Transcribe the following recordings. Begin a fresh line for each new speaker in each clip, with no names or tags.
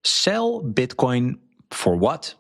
Sell Bitcoin for what?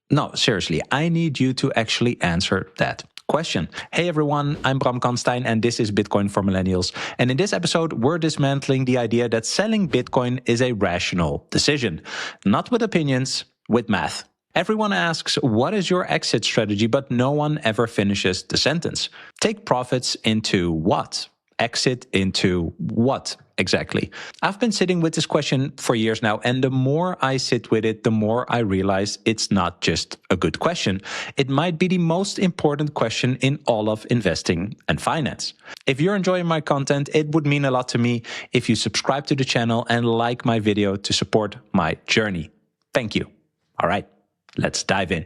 No, seriously, I need you to actually answer that question. Hey everyone, I'm Bram Kanstein and this is Bitcoin for Millennials. And in this episode, we're dismantling the idea that selling Bitcoin is a rational decision. Not with opinions, with math. Everyone asks, what is your exit strategy? But no one ever finishes the sentence. Take profits into what? Exit into what exactly? I've been sitting with this question for years now, and the more I sit with it, the more I realize it's not just a good question. It might be the most important question in all of investing and finance. If you're enjoying my content, it would mean a lot to me if you subscribe to the channel and like my video to support my journey. Thank you. All right, let's dive in.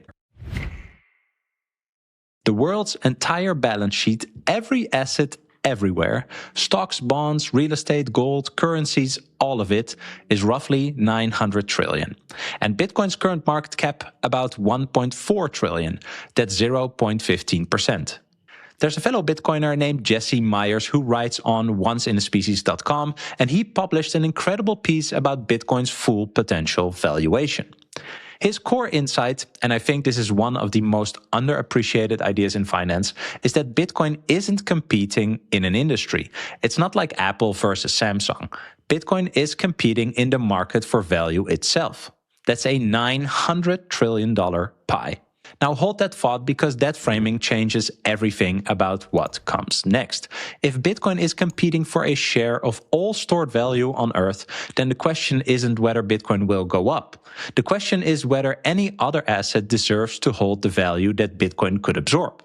The world's entire balance sheet, every asset everywhere, stocks, bonds, real estate, gold, currencies, all of it is roughly 900 trillion. And Bitcoin's current market cap about 1.4 trillion. That's 0.15%. There's a fellow Bitcoiner named Jesse Myers who writes on onceinaspecies.com, and he published an incredible piece about Bitcoin's full potential valuation. His core insight, and I think this is one of the most underappreciated ideas in finance, is that Bitcoin isn't competing in an industry. It's not like Apple versus Samsung. Bitcoin is competing in the market for value itself. That's a $900 trillion pie. Now hold that thought, because that framing changes everything about what comes next. If Bitcoin is competing for a share of all stored value on Earth, then the question isn't whether Bitcoin will go up. The question is whether any other asset deserves to hold the value that Bitcoin could absorb.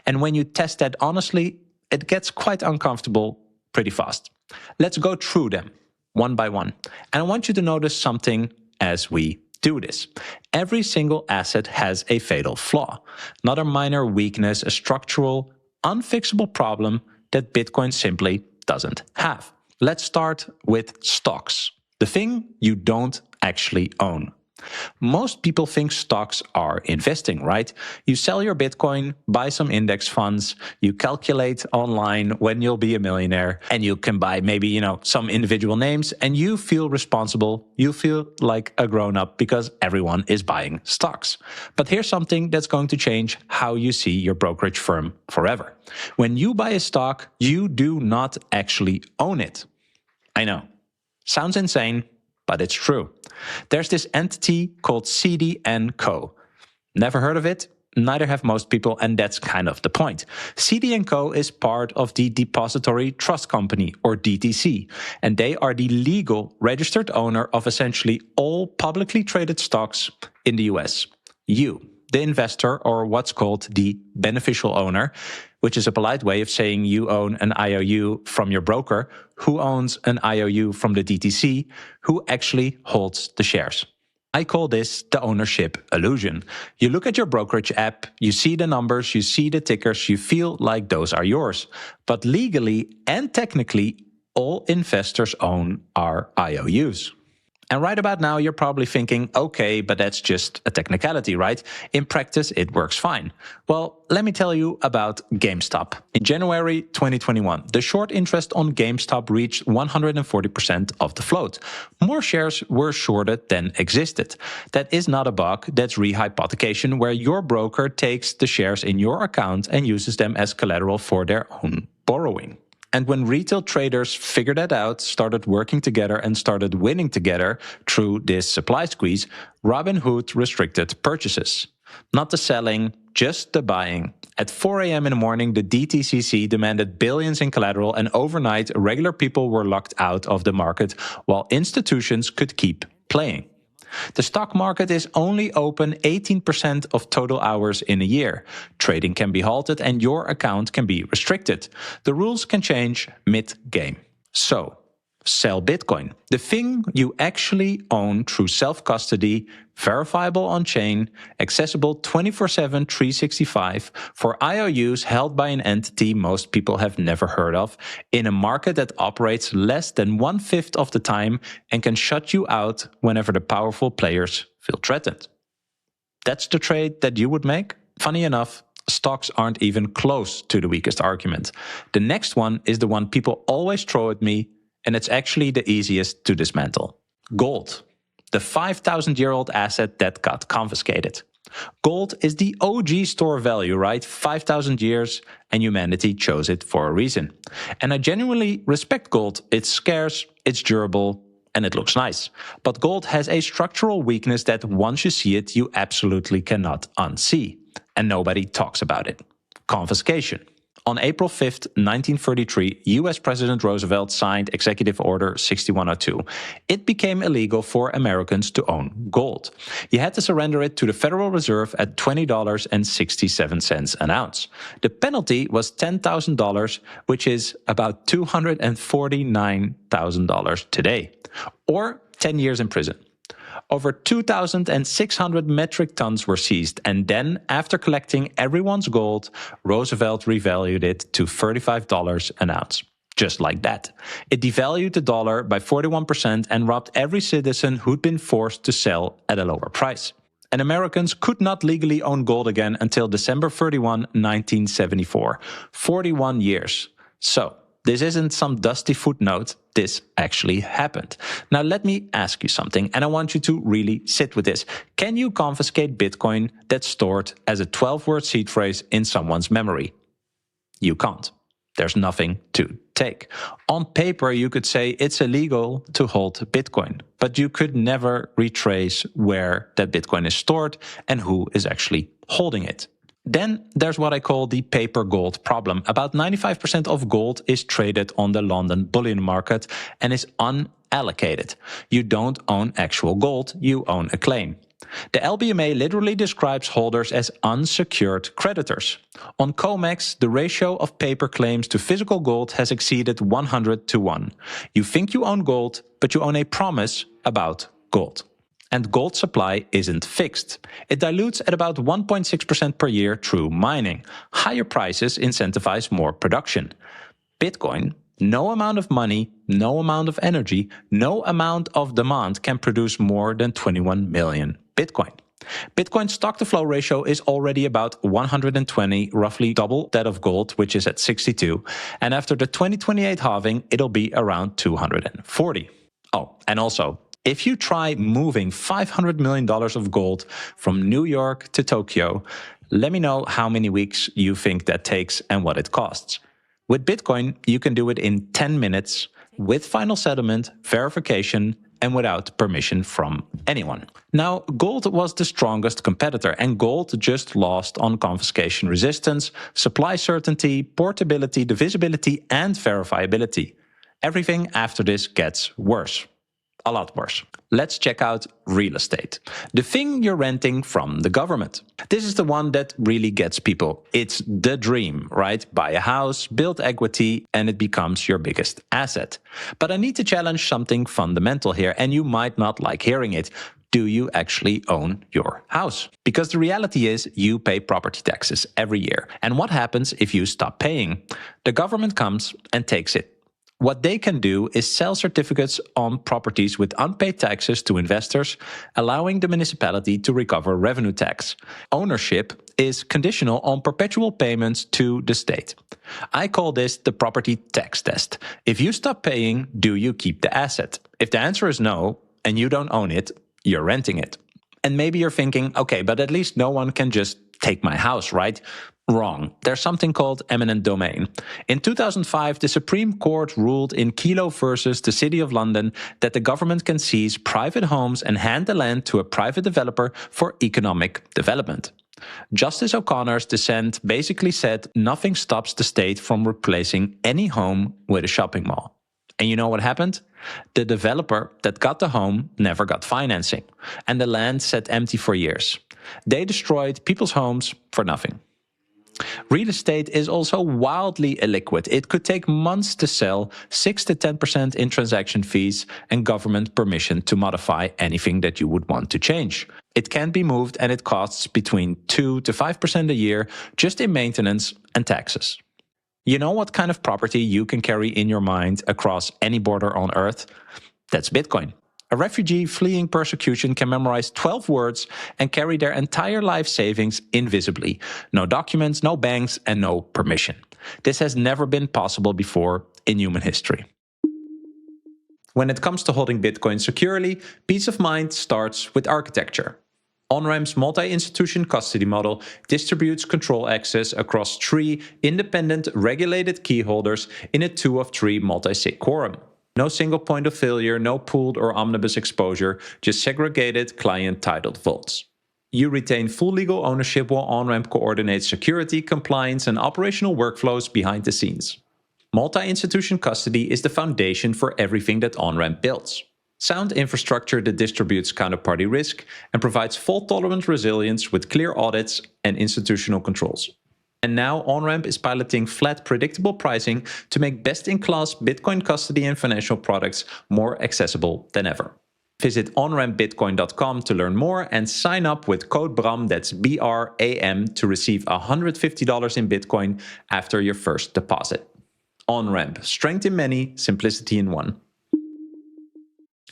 And when you test that honestly, it gets quite uncomfortable pretty fast. Let's go through them one by one. And I want you to notice something as we do this. Every single asset has a fatal flaw, not a minor weakness, a structural, unfixable problem that Bitcoin simply doesn't have. Let's start with stocks, the thing you don't actually own. Most people think stocks are investing, right? You sell your Bitcoin, buy some index funds, you calculate online when you'll be a millionaire, and you can buy maybe, some individual names, and you feel responsible. You feel like a grown-up because everyone is buying stocks. But here's something that's going to change how you see your brokerage firm forever. When you buy a stock, you do not actually own it. I know. Sounds insane, but it's true. There's this entity called CD& Co. Never heard of it? Neither have most people, and that's kind of the point. CD& Co. is part of the Depository Trust Company, or DTC, and they are the legal registered owner of essentially all publicly traded stocks in the US. You, the investor, or what's called the beneficial owner, which is a polite way of saying you own an IOU from your broker, who owns an IOU from the DTC, who actually holds the shares. I call this the ownership illusion. You look at your brokerage app, you see the numbers, you see the tickers, you feel like those are yours. But legally and technically, all investors own our IOUs. And right about now, you're probably thinking, okay, but that's just a technicality, right? In practice, it works fine. Well, let me tell you about GameStop. In January 2021, the short interest on GameStop reached 140% of the float. More shares were shorted than existed. That is not a bug, that's rehypothecation, where your broker takes the shares in your account and uses them as collateral for their own borrowing. And when retail traders figured that out, started working together and started winning together through this supply squeeze, Robinhood restricted purchases. Not the selling, just the buying. At 4 a.m. in the morning, the DTCC demanded billions in collateral, and overnight, regular people were locked out of the market while institutions could keep playing. The stock market is only open 18% of total hours in a year. Trading can be halted and your account can be restricted. The rules can change mid-game. So, sell Bitcoin, the thing you actually own through self-custody, verifiable on-chain, accessible 24/7, 365 for IOUs held by an entity most people have never heard of, in a market that operates less than 1/5 of the time and can shut you out whenever the powerful players feel threatened. That's the trade that you would make? Funny enough, stocks aren't even close to the weakest argument. The next one is the one people always throw at me, and it's actually the easiest to dismantle. Gold. the 5,000-year-old asset that got confiscated. Gold is the OG store value, right? 5,000 years, and humanity chose it for a reason. And I genuinely respect gold. It's scarce, it's durable, and it looks nice. But gold has a structural weakness that once you see it, you absolutely cannot unsee. And nobody talks about it. Confiscation. On April 5th, 1933, US President Roosevelt signed Executive Order 6102. It became illegal for Americans to own gold. You had to surrender it to the Federal Reserve at $20.67 an ounce. The penalty was $10,000, which is about $249,000 today, or 10 years in prison. Over 2,600 metric tons were seized, and then, after collecting everyone's gold, Roosevelt revalued it to $35 an ounce. Just like that. It devalued the dollar by 41% and robbed every citizen who'd been forced to sell at a lower price. And Americans could not legally own gold again until December 31, 1974. 41 years. So, this isn't some dusty footnote, this actually happened. Now let me ask you something, and I want you to really sit with this. Can you confiscate Bitcoin that's stored as a 12-word seed phrase in someone's memory? You can't. There's nothing to take. On paper, you could say it's illegal to hold Bitcoin, but you could never retrace where that Bitcoin is stored and who is actually holding it. Then there's what I call the paper gold problem. About 95% of gold is traded on the London bullion market and is unallocated. You don't own actual gold, you own a claim. The LBMA literally describes holders as unsecured creditors. On COMEX, the ratio of paper claims to physical gold has exceeded 100 to 1. You think you own gold, but you own a promise about gold. And gold supply isn't fixed. It dilutes at about 1.6% per year through mining. Higher prices incentivize more production. Bitcoin, no amount of money, no amount of energy, no amount of demand can produce more than 21 million Bitcoin. Bitcoin's stock-to-flow ratio is already about 120, roughly double that of gold, which is at 62. And after the 2028 halving, it'll be around 240. Oh, and also, if you try moving $500 million of gold from New York to Tokyo, let me know how many weeks you think that takes and what it costs. With Bitcoin, you can do it in 10 minutes with final settlement, verification, and without permission from anyone. Now, gold was the strongest competitor, and gold just lost on confiscation resistance, supply certainty, portability, divisibility, and verifiability. Everything after this gets worse. A lot worse. Let's check out real estate. The thing you're renting from the government. This is the one that really gets people. It's the dream, right? Buy a house, build equity, and it becomes your biggest asset. But I need to challenge something fundamental here, and you might not like hearing it. Do you actually own your house? Because the reality is you pay property taxes every year. And what happens if you stop paying? The government comes and takes it. What they can do is sell certificates on properties with unpaid taxes to investors, allowing the municipality to recover revenue tax. Ownership is conditional on perpetual payments to the state. I call this the property tax test. If you stop paying, do you keep the asset? If the answer is no, and you don't own it, you're renting it. And maybe you're thinking, okay, but at least no one can just take my house, right? Wrong. There's something called eminent domain. In 2005, the Supreme Court ruled in Kelo versus the City of London that the government can seize private homes and hand the land to a private developer for economic development. Justice O'Connor's dissent basically said nothing stops the state from replacing any home with a shopping mall. And you know what happened? The developer that got the home never got financing, and the land sat empty for years. They destroyed people's homes for nothing. Real estate is also wildly illiquid. It could take months to sell, 6 to 10% in transaction fees, and government permission to modify anything that you would want to change. It can be moved, and it costs between 2 to 5% a year just in maintenance and taxes. You know what kind of property you can carry in your mind across any border on Earth? That's Bitcoin. A refugee fleeing persecution can memorize 12 words and carry their entire life savings invisibly. No documents, no banks, and no permission. This has never been possible before in human history. When it comes to holding Bitcoin securely, peace of mind starts with architecture. On-Ramp's multi-institution custody model distributes control access across 3 independent regulated key holders in a 2 of 3 multi-sig quorum. No single point of failure, no pooled or omnibus exposure, just segregated client-titled vaults. You retain full legal ownership while On-Ramp coordinates security, compliance, and operational workflows behind the scenes. Multi-institution custody is the foundation for everything that On-Ramp builds. Sound infrastructure that distributes counterparty risk and provides fault-tolerant resilience with clear audits and institutional controls. And now On-Ramp is piloting flat, predictable pricing to make best-in-class Bitcoin custody and financial products more accessible than ever. Visit onrampbitcoin.com to learn more and sign up with code BRAM, that's BRAM, to receive $150 in Bitcoin after your first deposit. On-Ramp, strength in many, simplicity in one.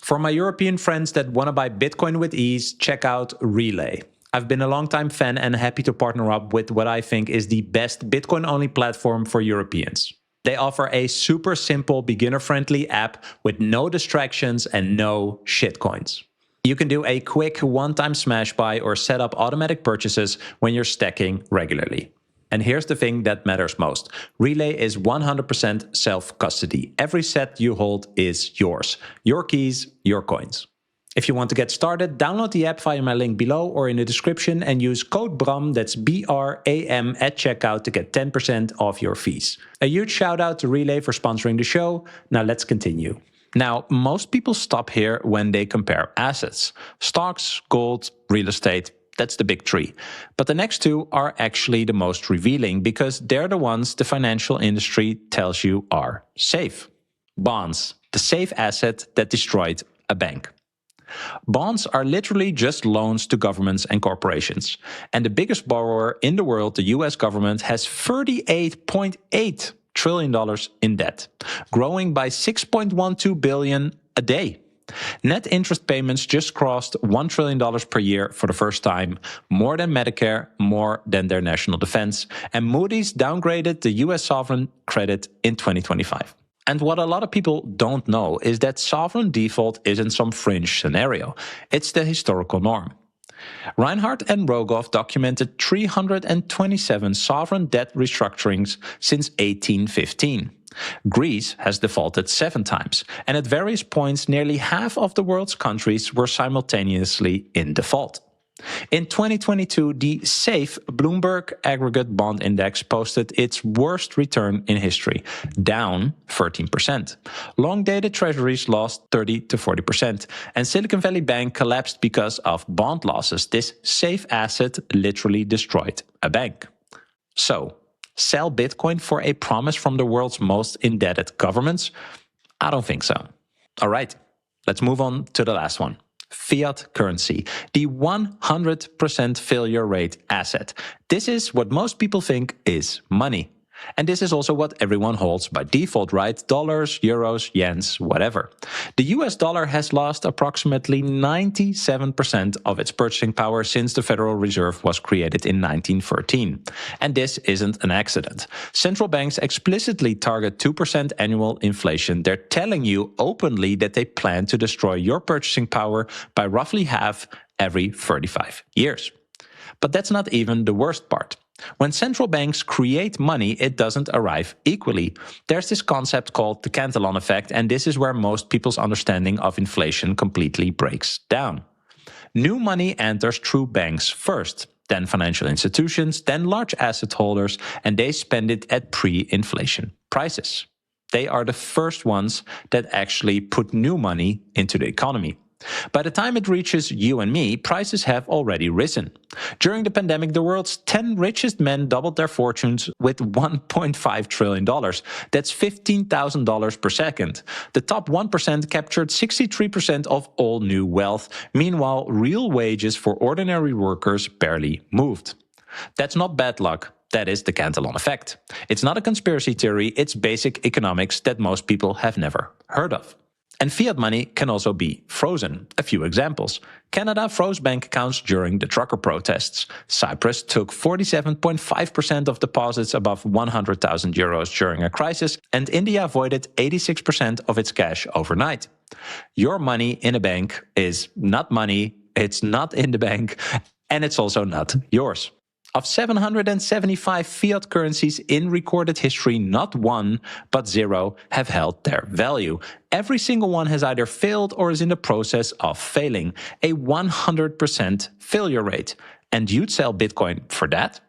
For my European friends that want to buy Bitcoin with ease, check out Relay. I've been a long-time fan and happy to partner up with what I think is the best Bitcoin-only platform for Europeans. They offer a super simple, beginner-friendly app with no distractions and no shitcoins. You can do a quick one-time smash buy or set up automatic purchases when you're stacking regularly. And here's the thing that matters most. Relay is 100% self-custody. Every set you hold is yours. Your keys, your coins. If you want to get started, download the app via my link below or in the description and use code BRAM, that's BRAM, at checkout to get 10% off your fees. A huge shout out to Relay for sponsoring the show. Now let's continue. Now, most people stop here when they compare assets. Stocks, gold, real estate. That's the big 3. But the next 2 are actually the most revealing because they're the ones the financial industry tells you are safe. Bonds, the safe asset that destroyed a bank. Bonds are literally just loans to governments and corporations. And the biggest borrower in the world, the US government, has $38.8 trillion in debt, growing by $6.12 billion a day. Net interest payments just crossed $1 trillion per year for the first time, more than Medicare, more than their national defense, and Moody's downgraded the US sovereign credit in 2025. And what a lot of people don't know is that sovereign default isn't some fringe scenario. It's the historical norm. Reinhardt and Rogoff documented 327 sovereign debt restructurings since 1815. Greece has defaulted 7 times, and at various points nearly half of the world's countries were simultaneously in default. In 2022, the SAFE Bloomberg Aggregate Bond Index posted its worst return in history, down 13%. Long-dated treasuries lost 30 to 40%, and Silicon Valley Bank collapsed because of bond losses. This safe asset literally destroyed a bank. So, sell Bitcoin for a promise from the world's most indebted governments? I don't think so. All right, let's move on to the last one. Fiat currency, the 100% failure rate asset. This is what most people think is money. And this is also what everyone holds by default, right? Dollars, euros, yens, whatever. The US dollar has lost approximately 97% of its purchasing power since the Federal Reserve was created in 1913. And this isn't an accident. Central banks explicitly target 2% annual inflation. They're telling you openly that they plan to destroy your purchasing power by roughly half every 35 years. But that's not even the worst part. When central banks create money, it doesn't arrive equally. There's this concept called the Cantillon effect, and this is where most people's understanding of inflation completely breaks down. New money enters through banks first, then financial institutions, then large asset holders, and they spend it at pre-inflation prices. They are the first ones that actually put new money into the economy. By the time it reaches you and me, prices have already risen. During the pandemic, the world's 10 richest men doubled their fortunes with $1.5 trillion. That's $15,000 per second. The top 1% captured 63% of all new wealth. Meanwhile, real wages for ordinary workers barely moved. That's not bad luck. That is the Cantillon effect. It's not a conspiracy theory, it's basic economics that most people have never heard of. And fiat money can also be frozen. A few examples. Canada froze bank accounts during the trucker protests. Cyprus took 47.5% of deposits above 100,000 euros during a crisis, and India avoided 86% of its cash overnight. Your money in a bank is not money, it's not in the bank, and it's also not yours. Of 775 fiat currencies in recorded history, not one, but 0 have held their value. Every single one has either failed or is in the process of failing. A 100% failure rate. And you'd sell Bitcoin for that?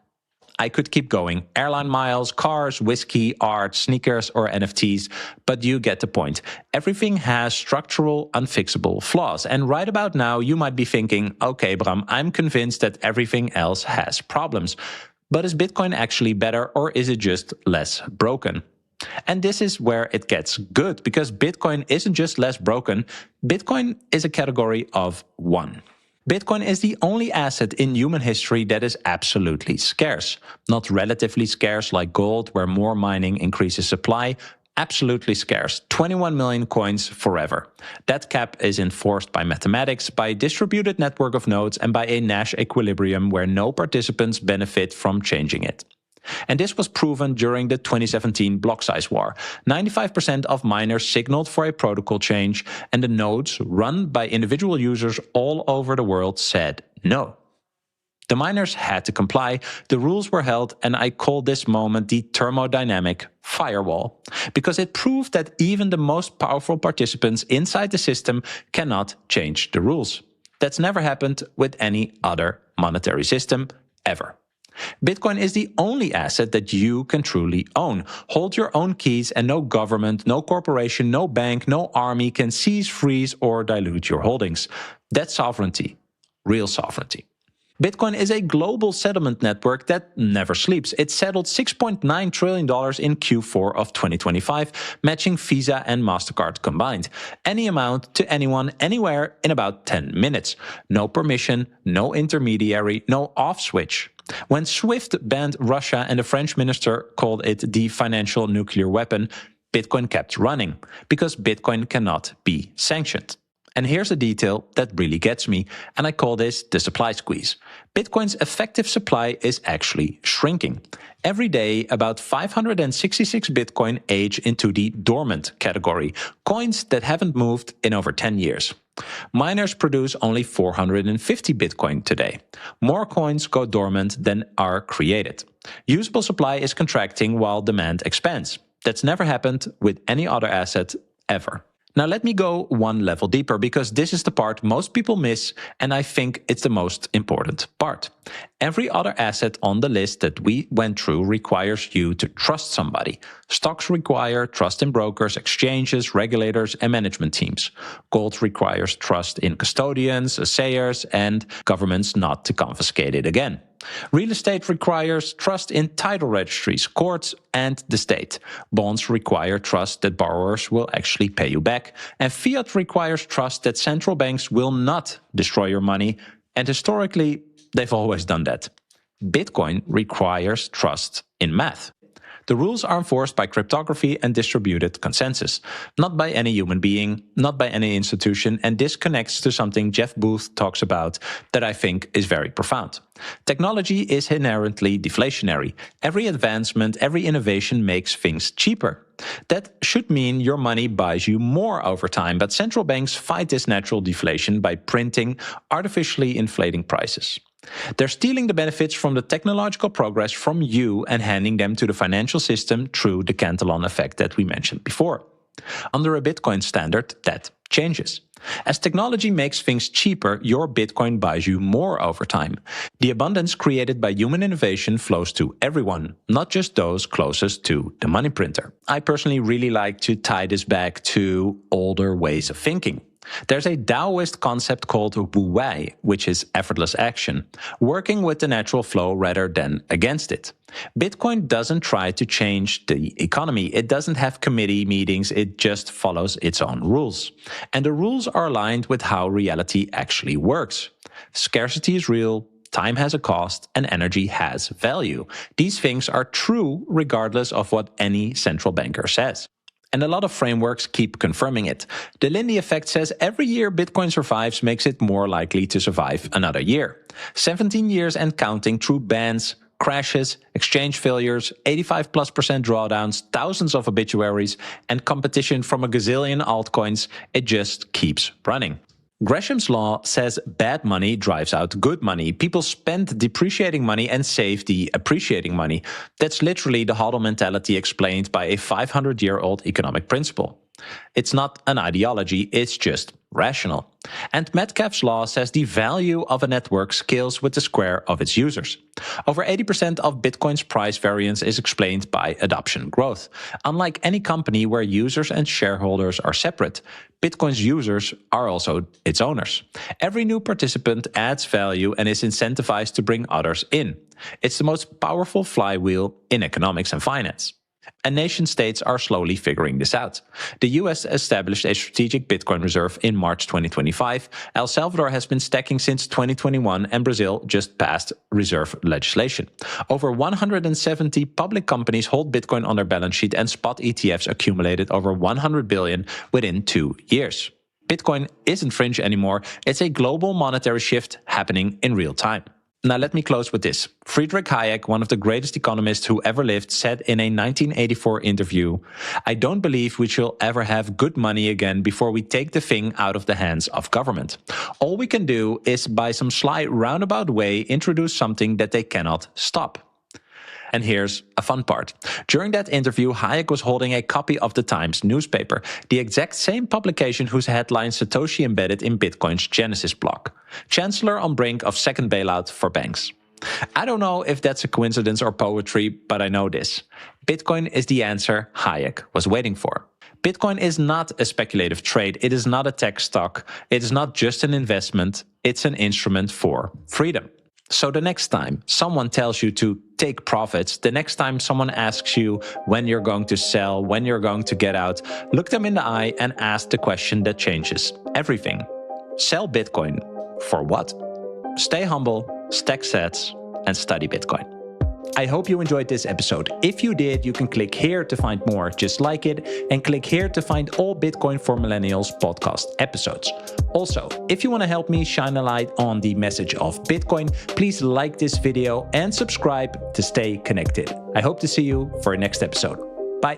I could keep going. Airline miles, cars, whiskey, art, sneakers, or NFTs, but you get the point. Everything has structural, unfixable flaws. And right about now, you might be thinking, okay, Bram, I'm convinced that everything else has problems. But is Bitcoin actually better, or is it just less broken? And this is where it gets good, because Bitcoin isn't just less broken. Bitcoin is a category of one. Bitcoin is the only asset in human history that is absolutely scarce. Not relatively scarce like gold, where more mining increases supply. Absolutely scarce. 21 million coins forever. That cap is enforced by mathematics, by a distributed network of nodes, and by a Nash equilibrium where no participants benefit from changing it. And this was proven during the 2017 block size war. 95% of miners signaled for a protocol change, and the nodes run by individual users all over the world said no. The miners had to comply, the rules were held, and I call this moment the thermodynamic firewall, because it proved that even the most powerful participants inside the system cannot change the rules. That's never happened with any other monetary system ever. Bitcoin is the only asset that you can truly own. Hold your own keys, and no government, no corporation, no bank, no army can seize, freeze, or dilute your holdings. That's sovereignty. Real sovereignty. Bitcoin is a global settlement network that never sleeps. It settled $6.9 trillion in Q4 of 2025, matching Visa and MasterCard combined. Any amount to anyone, anywhere in about 10 minutes. No permission, no intermediary, no off switch. When SWIFT banned Russia and the French minister called it the financial nuclear weapon, Bitcoin kept running, because Bitcoin cannot be sanctioned. And here's a detail that really gets me, and I call this the supply squeeze. Bitcoin's effective supply is actually shrinking. Every day, about 566 Bitcoin age into the dormant category, coins that haven't moved in over 10 years. Miners produce only 450 Bitcoin today. More coins go dormant than are created. Usable supply is contracting while demand expands. That's never happened with any other asset ever. Now let me go one level deeper, because this is the part most people miss, and I think it's the most important part. Every other asset on the list that we went through requires you to trust somebody. Stocks require trust in brokers, exchanges, regulators, and management teams. Gold requires trust in custodians, assayers, and governments not to confiscate it again. Real estate requires trust in title registries, courts, and the state. Bonds require trust that borrowers will actually pay you back. And fiat requires trust that central banks will not destroy your money. And historically, they've always done that. Bitcoin requires trust in math. The rules are enforced by cryptography and distributed consensus, not by any human being, not by any institution, and this connects to something Jeff Booth talks about that I think is very profound. Technology is inherently deflationary. Every advancement, every innovation makes things cheaper. That should mean your money buys you more over time, but central banks fight this natural deflation by printing, artificially inflating prices. They're stealing the benefits from the technological progress from you and handing them to the financial system through the Cantillon effect that we mentioned before. Under a Bitcoin standard, that changes. As technology makes things cheaper, your Bitcoin buys you more over time. The abundance created by human innovation flows to everyone, not just those closest to the money printer. I personally really like to tie this back to older ways of thinking. There's a Taoist concept called Wu Wei, which is effortless action, working with the natural flow rather than against it. Bitcoin doesn't try to change the economy. It doesn't have committee meetings. It just follows its own rules. And the rules are aligned with how reality actually works. Scarcity is real, time has a cost, and energy has value. These things are true regardless of what any central banker says. And a lot of frameworks keep confirming it. The Lindy effect says every year Bitcoin survives makes it more likely to survive another year. 17 years and counting through bans, crashes, exchange failures, 85+% drawdowns, thousands of obituaries, and competition from a gazillion altcoins, it just keeps running. Gresham's law says bad money drives out good money. People spend depreciating money and save the appreciating money. That's literally the hodl mentality explained by a 500-year-old economic principle. It's not an ideology, it's just rational. And Metcalfe's law says the value of a network scales with the square of its users. Over 80% of Bitcoin's price variance is explained by adoption growth. Unlike any company where users and shareholders are separate, Bitcoin's users are also its owners. Every new participant adds value and is incentivized to bring others in. It's the most powerful flywheel in economics and finance. And nation-states are slowly figuring this out. The US established a strategic Bitcoin reserve in March 2025, El Salvador has been stacking since 2021, and Brazil just passed reserve legislation. Over 170 public companies hold Bitcoin on their balance sheet, and spot ETFs accumulated over 100 billion within 2 years. Bitcoin isn't fringe anymore, it's a global monetary shift happening in real time. Now let me close with this. Friedrich Hayek, one of the greatest economists who ever lived, said in a 1984 interview, "I don't believe we shall ever have good money again before we take the thing out of the hands of government. All we can do is by some sly roundabout way introduce something that they cannot stop." And here's a fun part. During that interview, Hayek was holding a copy of the Times newspaper, the exact same publication whose headline Satoshi embedded in Bitcoin's Genesis block. Chancellor on brink of second bailout for banks. I don't know if that's a coincidence or poetry, but I know this. Bitcoin is the answer Hayek was waiting for. Bitcoin is not a speculative trade. It is not a tech stock. It is not just an investment. It's an instrument for freedom. So the next time someone tells you to take profits, the next time someone asks you when you're going to sell, when you're going to get out, look them in the eye and ask the question that changes everything. Sell Bitcoin for what? Stay humble, stack sats, and study Bitcoin. I hope you enjoyed this episode. If you did, you can click here to find more just like it, and click here to find all Bitcoin for Millennials podcast episodes. Also, if you want to help me shine a light on the message of Bitcoin, please like this video and subscribe to stay connected. I hope to see you for our next episode. Bye.